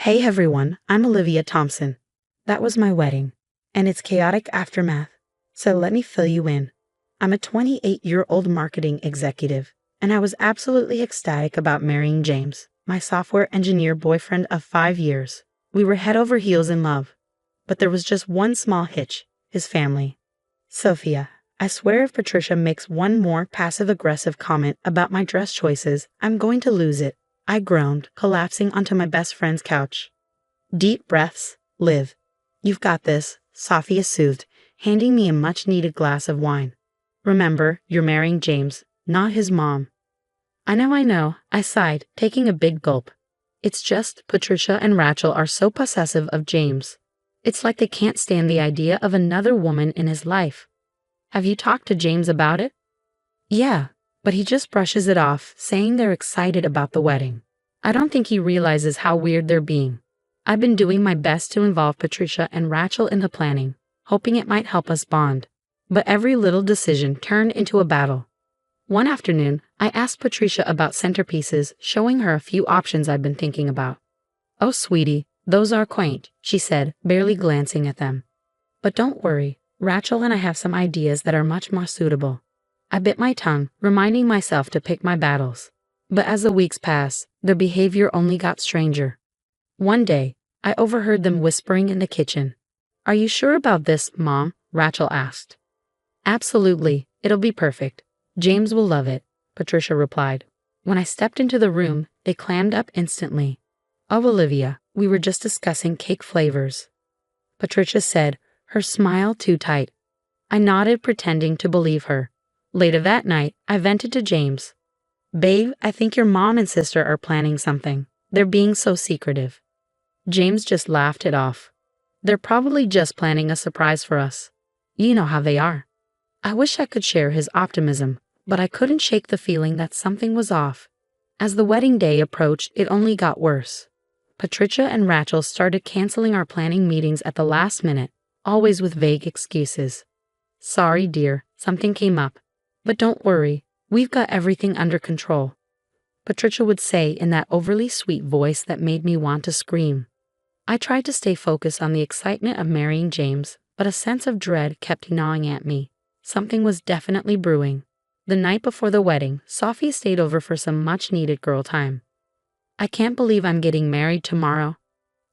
Hey everyone, I'm Olivia Thompson. That was my wedding, and its chaotic aftermath. So let me fill you in. I'm a 28-year-old marketing executive, and I was absolutely ecstatic about marrying James, my software engineer boyfriend of 5 years. We were head over heels in love. But there was just one small hitch: his family. Sophia, I swear if Patricia makes one more passive-aggressive comment about my dress choices, I'm going to lose it, I groaned, collapsing onto my best friend's couch. Deep breaths. Liv. You've got this, Sophia soothed, handing me a much-needed glass of wine. Remember, you're marrying James, not his mom. I know, I sighed, taking a big gulp. It's just Patricia and Rachel are so possessive of James. It's like they can't stand the idea of another woman in his life. Have you talked to James about it? Yeah, but he just brushes it off, saying they're excited about the wedding. I don't think he realizes how weird they're being. I've been doing my best to involve Patricia and Rachel in the planning, hoping it might help us bond. But every little decision turned into a battle. One afternoon, I asked Patricia about centerpieces, showing her a few options I'd been thinking about. Oh, sweetie, those are quaint, she said, barely glancing at them. But don't worry, Rachel and I have some ideas that are much more suitable. I bit my tongue, reminding myself to pick my battles. But as the weeks passed, their behavior only got stranger. One day, I overheard them whispering in the kitchen. Are you sure about this, Mom? Rachel asked. Absolutely, it'll be perfect. James will love it, Patricia replied. When I stepped into the room, they clammed up instantly. Oh, Olivia, we were just discussing cake flavors, Patricia said, her smile too tight. I nodded, pretending to believe her. Later that night, I vented to James. Babe, I think your mom and sister are planning something. They're being so secretive. James just laughed it off. They're probably just planning a surprise for us. You know how they are. I wish I could share his optimism, but I couldn't shake the feeling that something was off. As the wedding day approached, it only got worse. Patricia and Rachel started canceling our planning meetings at the last minute, always with vague excuses. Sorry, dear, something came up. But don't worry, we've got everything under control, Patricia would say in that overly sweet voice that made me want to scream. I tried to stay focused on the excitement of marrying James, but a sense of dread kept gnawing at me. Something was definitely brewing. The night before the wedding, Sophia stayed over for some much-needed girl time. I can't believe I'm getting married tomorrow,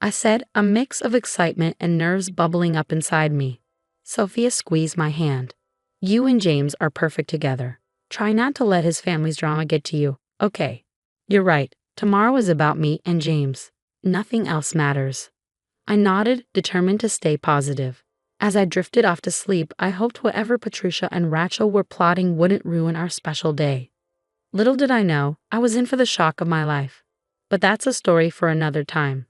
I said, a mix of excitement and nerves bubbling up inside me. Sophia squeezed my hand. You and James are perfect together. Try not to let his family's drama get to you, okay? You're right, tomorrow is about me and James. Nothing else matters. I nodded, determined to stay positive. As I drifted off to sleep, I hoped whatever Patricia and Rachel were plotting wouldn't ruin our special day. Little did I know, I was in for the shock of my life. But that's a story for another time.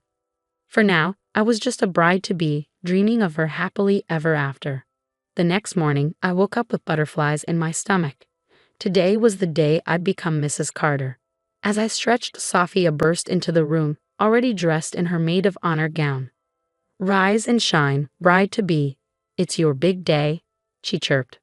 For now, I was just a bride-to-be, dreaming of her happily ever after. The next morning, I woke up with butterflies in my stomach. Today was the day I'd become Mrs. Carter. As I stretched, Sophia burst into the room, already dressed in her maid of honor gown. Rise and shine, bride-to-be. It's your big day, she chirped.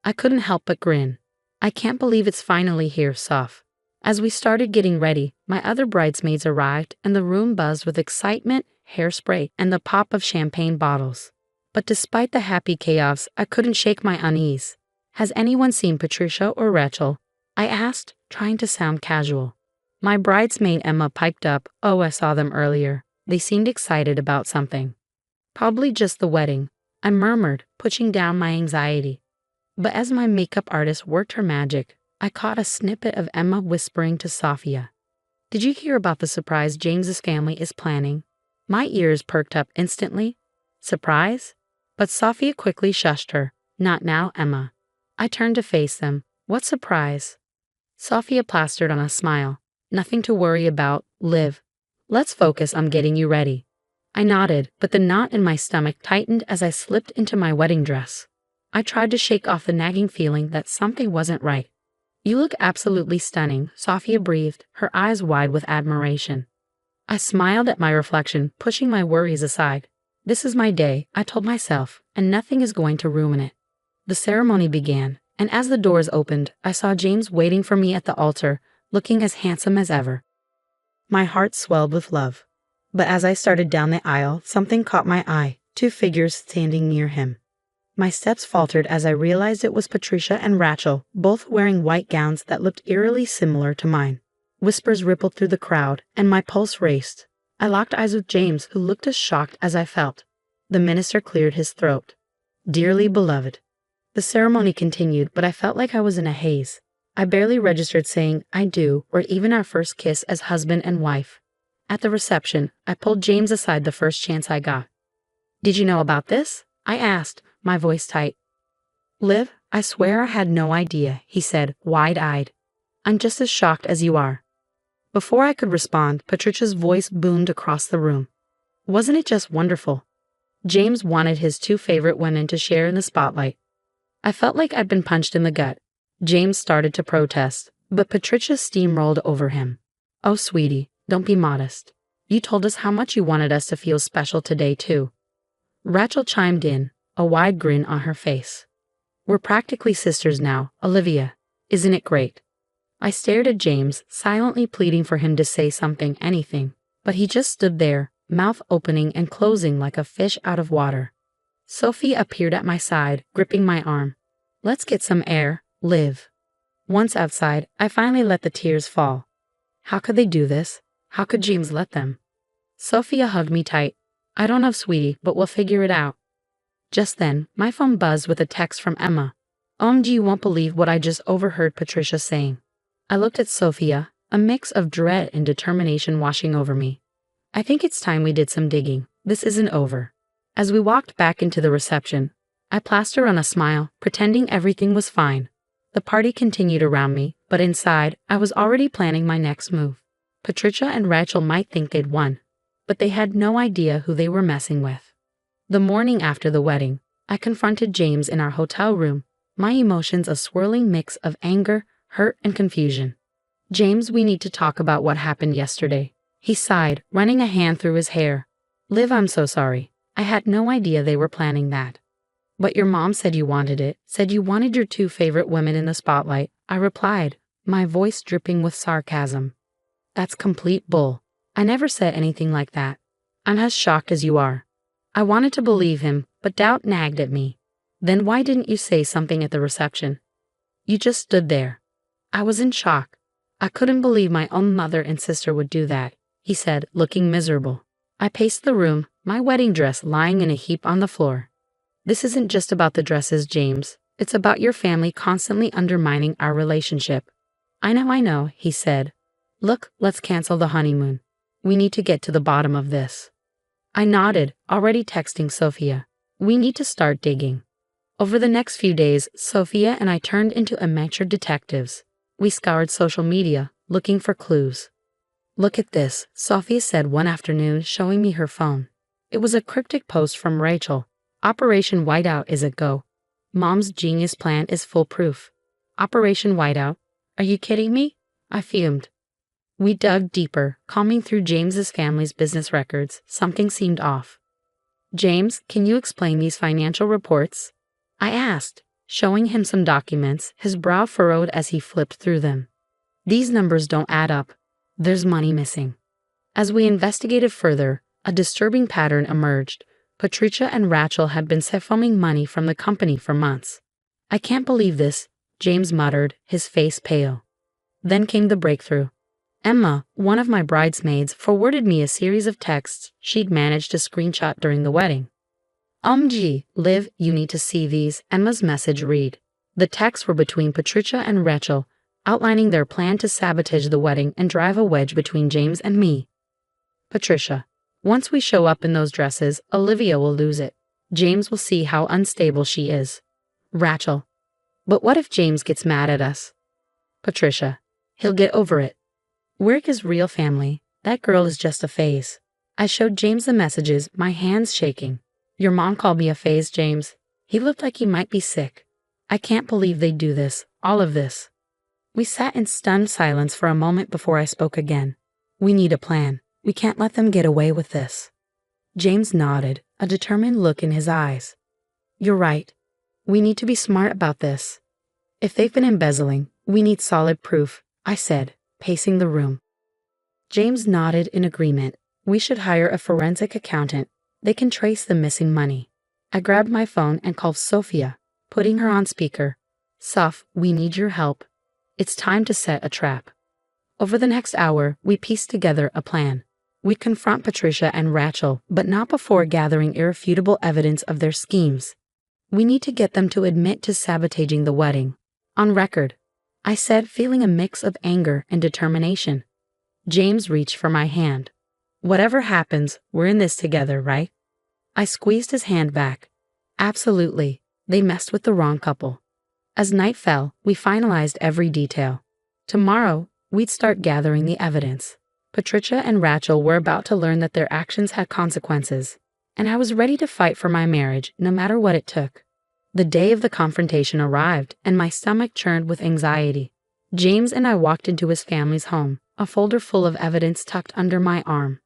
I couldn't help but grin. I can't believe it's finally here, Soph. As we started getting ready, my other bridesmaids arrived and the room buzzed with excitement, hairspray, and the pop of champagne bottles. But despite the happy chaos, I couldn't shake my unease. Has anyone seen Patricia or Rachel? I asked, trying to sound casual. My bridesmaid Emma piped up, oh, I saw them earlier. They seemed excited about something. Probably just the wedding, I murmured, pushing down my anxiety. But as my makeup artist worked her magic, I caught a snippet of Emma whispering to Sophia. Did you hear about the surprise James's family is planning? My ears perked up instantly. Surprise? But Sophia quickly shushed her. Not now, Emma. I turned to face them. What surprise? Sophia plastered on a smile. Nothing to worry about, Liv. Let's focus on getting you ready. I nodded, but the knot in my stomach tightened as I slipped into my wedding dress. I tried to shake off the nagging feeling that something wasn't right. You look absolutely stunning, Sophia breathed, her eyes wide with admiration. I smiled at my reflection, pushing my worries aside. This is my day, I told myself, and nothing is going to ruin it. The ceremony began, and as the doors opened, I saw James waiting for me at the altar, looking as handsome as ever. My heart swelled with love. But as I started down the aisle, something caught my eye, two figures standing near him. My steps faltered as I realized it was Patricia and Rachel, both wearing white gowns that looked eerily similar to mine. Whispers rippled through the crowd, and my pulse raced. I locked eyes with James, who looked as shocked as I felt. The minister cleared his throat. Dearly beloved. The ceremony continued, but I felt like I was in a haze. I barely registered saying "I do" or even our first kiss as husband and wife. At the reception, I pulled James aside the first chance I got. "Did you know about this?" I asked, my voice tight. "Liv, I swear I had no idea," he said, wide-eyed. "I'm just as shocked as you are." Before I could respond, Patricia's voice boomed across the room. "Wasn't it just wonderful?" James wanted his two favorite women to share in the spotlight. I felt like I'd been punched in the gut. James started to protest, but Patricia steamrolled over him. "Oh, sweetie, don't be modest. You told us how much you wanted us to feel special today, too." Rachel chimed in, a wide grin on her face. "We're practically sisters now, Olivia. Isn't it great?" I stared at James, silently pleading for him to say something, anything, but he just stood there, mouth opening and closing like a fish out of water. Sophie appeared at my side, gripping my arm. "Let's get some air, Liv." Once outside, I finally let the tears fall. How could they do this? How could James let them? Sophia hugged me tight. "I don't know, sweetie, but we'll figure it out." Just then, my phone buzzed with a text from Emma. "OMG, you won't believe what I just overheard Patricia saying." I looked at Sophia, a mix of dread and determination washing over me. "I think it's time we did some digging. This isn't over." As we walked back into the reception, I plastered on a smile, pretending everything was fine. The party continued around me, but inside, I was already planning my next move. Patricia and Rachel might think they'd won, but they had no idea who they were messing with. The morning after the wedding, I confronted James in our hotel room, my emotions a swirling mix of anger, hurt, and confusion. "James, we need to talk about what happened yesterday." He sighed, running a hand through his hair. "Liv, I'm so sorry. I had no idea they were planning that." "But your mom said you wanted it, said you wanted your two favorite women in the spotlight," I replied, my voice dripping with sarcasm. "That's complete bull. I never said anything like that. I'm as shocked as you are." I wanted to believe him, but doubt nagged at me. "Then why didn't you say something at the reception?" "You just stood there." I was in shock. I couldn't believe my own mother and sister would do that, he said, looking miserable. I paced the room, my wedding dress lying in a heap on the floor. "This isn't just about the dresses, James. It's about your family constantly undermining our relationship." I know, he said. "Look, let's cancel the honeymoon. We need to get to the bottom of this." I nodded, already texting Sophia. "We need to start digging." Over the next few days, Sophia and I turned into amateur detectives. We scoured social media, looking for clues. "Look at this," Sophia said one afternoon, showing me her phone. It was a cryptic post from Rachel. "Operation Whiteout is a go. Mom's genius plan is foolproof." Operation Whiteout? Are you kidding me? I fumed. We dug deeper, combing through James's family's business records. Something seemed off. "James, can you explain these financial reports?" I asked, showing him some documents, his brow furrowed as he flipped through them. "These numbers don't add up. There's money missing." As we investigated further, a disturbing pattern emerged. Patricia and Rachel had been siphoning money from the company for months. "I can't believe this," James muttered, his face pale. Then came the breakthrough. Emma, one of my bridesmaids, forwarded me a series of texts she'd managed to screenshot during the wedding. "OMG, Liv, you need to see these," Emma's message read. The texts were between Patricia and Rachel, outlining their plan to sabotage the wedding and drive a wedge between James and me. Patricia: "Once we show up in those dresses, Olivia will lose it. James will see how unstable she is." Rachel: "But what if James gets mad at us?" Patricia: "He'll get over it. We're his real family. That girl is just a phase." I showed James the messages, my hands shaking. "Your mom called me a phase, James. He looked like he might be sick. I can't believe they'd do this, all of this." We sat in stunned silence for a moment before I spoke again. "We need a plan. We can't let them get away with this." James nodded, a determined look in his eyes. "You're right. We need to be smart about this. If they've been embezzling, we need solid proof," I said, pacing the room. James nodded in agreement. We should hire a forensic accountant. They can trace the missing money. I grabbed my phone and called Sophia, putting her on speaker. Soph, we need your help. It's time to set a trap. Over the next hour, we pieced together a plan. We'd confront Patricia and Rachel, but not before gathering irrefutable evidence of their schemes. We need to get them to admit to sabotaging the wedding. On record, I said, feeling a mix of anger and determination. James reached for my hand. Whatever happens, we're in this together, right? I squeezed his hand back. Absolutely. They messed with the wrong couple. As night fell, we finalized every detail. Tomorrow, we'd start gathering the evidence. Patricia and Rachel were about to learn that their actions had consequences, and I was ready to fight for my marriage no matter what it took. The day of the confrontation arrived, and my stomach churned with anxiety. James and I walked into his family's home, a folder full of evidence tucked under my arm.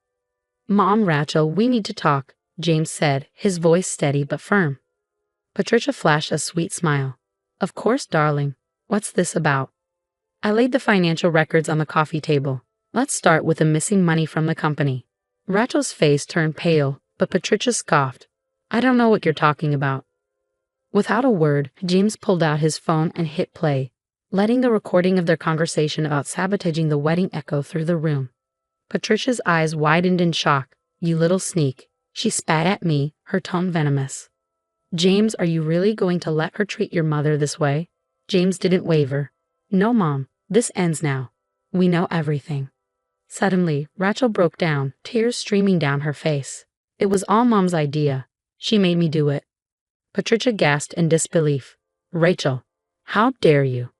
Mom, Rachel, we need to talk, James said, his voice steady but firm. Patricia flashed a sweet smile. Of course, darling. What's this about? I laid the financial records on the coffee table. Let's start with the missing money from the company. Rachel's face turned pale, but Patricia scoffed. I don't know what you're talking about. Without a word, James pulled out his phone and hit play, letting the recording of their conversation about sabotaging the wedding echo through the room. Patricia's eyes widened in shock. You little sneak. She spat at me, her tone venomous. James, are you really going to let her treat your mother this way? James didn't waver. No, Mom, this ends now. We know everything. Suddenly, Rachel broke down, tears streaming down her face. It was all Mom's idea. She made me do it. Patricia gasped in disbelief. Rachel, how dare you?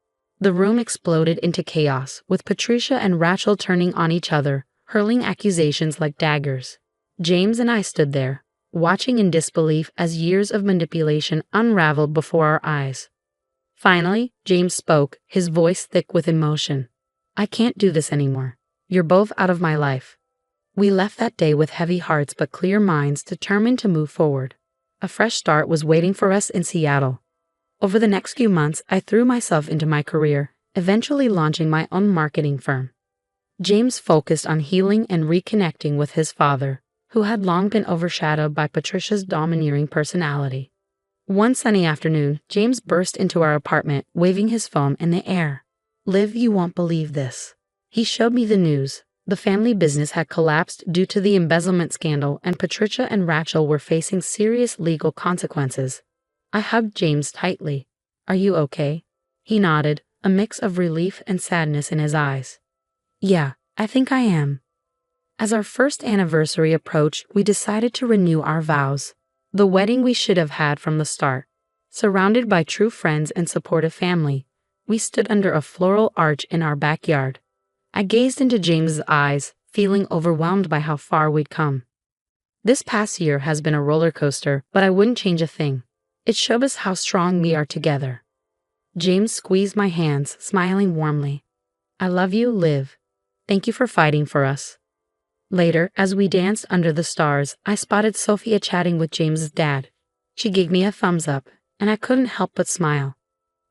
The room exploded into chaos, with Patricia and Rachel turning on each other, hurling accusations like daggers. James and I stood there, watching in disbelief as years of manipulation unraveled before our eyes. Finally, James spoke, his voice thick with emotion. I can't do this anymore. You're both out of my life. We left that day with heavy hearts but clear minds, determined to move forward. A fresh start was waiting for us in Seattle. Over the next few months, I threw myself into my career, eventually launching my own marketing firm. James focused on healing and reconnecting with his father, who had long been overshadowed by Patricia's domineering personality. One sunny afternoon, James burst into our apartment, waving his phone in the air. Liv, you won't believe this. He showed me the news. The family business had collapsed due to the embezzlement scandal, and Patricia and Rachel were facing serious legal consequences. I hugged James tightly. Are you okay? He nodded, a mix of relief and sadness in his eyes. Yeah, I think I am. As our first anniversary approached, we decided to renew our vows. The wedding we should have had from the start. Surrounded by true friends and supportive family, we stood under a floral arch in our backyard. I gazed into James's eyes, feeling overwhelmed by how far we'd come. This past year has been a roller coaster, but I wouldn't change a thing. It showed us how strong we are together. James squeezed my hands, smiling warmly. I love you, Liv. Thank you for fighting for us. Later, as we danced under the stars, I spotted Sophia chatting with James's dad. She gave me a thumbs up, and I couldn't help but smile.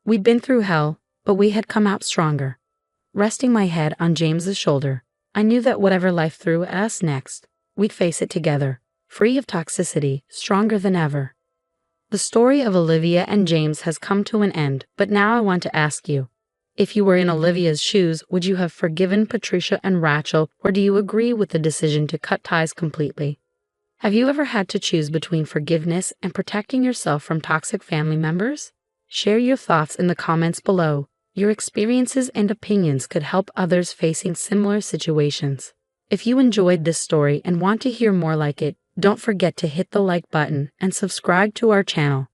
We'd been through hell, but we had come out stronger. Resting my head on James's shoulder, I knew that whatever life threw at us next, we'd face it together, free of toxicity, stronger than ever. The story of Olivia and James has come to an end, but now I want to ask you, if you were in Olivia's shoes, would you have forgiven Patricia and Rachel, or do you agree with the decision to cut ties completely? Have you ever had to choose between forgiveness and protecting yourself from toxic family members? Share your thoughts in the comments below. Your experiences and opinions could help others facing similar situations. If you enjoyed this story and want to hear more like it, don't forget to hit the like button and subscribe to our channel.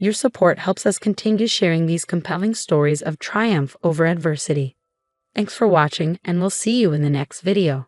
Your support helps us continue sharing these compelling stories of triumph over adversity. Thanks for watching, and we'll see you in the next video.